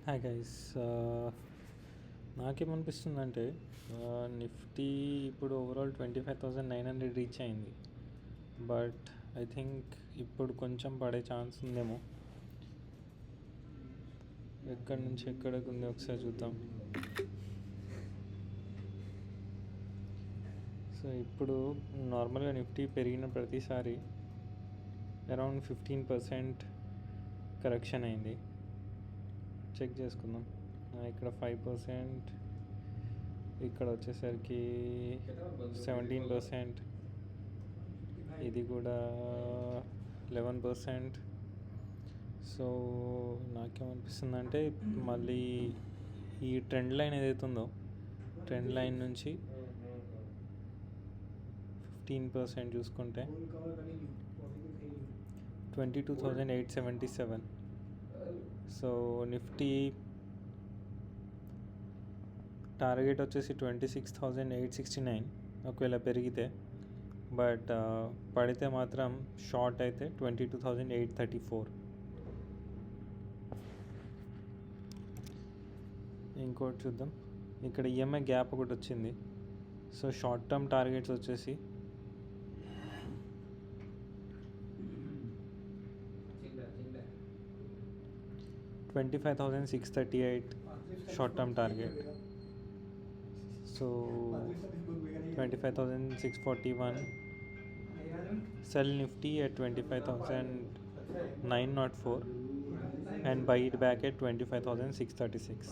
Hi guys. నాకేమనిపిస్తుందంటే Nifty ఇప్పుడు overall 25,900 reach అయింది. బట్ ఐ థింక్ ఇప్పుడు కొంచెం పడే ఛాన్స్ ఉందేమో. ఎక్కడి నుంచి ఎక్కడికి ఉంది ఒకసారి చూద్దాం. సో ఇప్పుడు నార్మల్గా నిఫ్టీ పెరిగిన ప్రతిసారి అరౌండ్ 15% కరెక్షన్ అయింది. చెక్ చేసుకుందాం. ఇక్కడ 5%, ఇక్కడ వచ్చేసరికి 17%, ఇది కూడా 11%. సో నాకేమనిపిస్తుందంటే మళ్ళీ ఈ ట్రెండ్ లైన్ ఏదైతే ఉందో, ట్రెండ్ లైన్ నుంచి 15% చూసుకుంటే 22,877. సో నిఫ్టీ టార్గెట్ వచ్చేసి 26,869 ఒకవేళ పెరిగితే. బట్ పడితే మాత్రం షార్ట్ అయితే 22,834. ఇంకోటి చూద్దాం. ఇక్కడ ఈఎంఐ గ్యాప్ ఒకటి వచ్చింది. సో షార్ట్ టర్మ్ టార్గెట్స్ వచ్చేసి 25,638 short term target. So 25,641. Sell Nifty at 25,904 and buy it back at 25,636.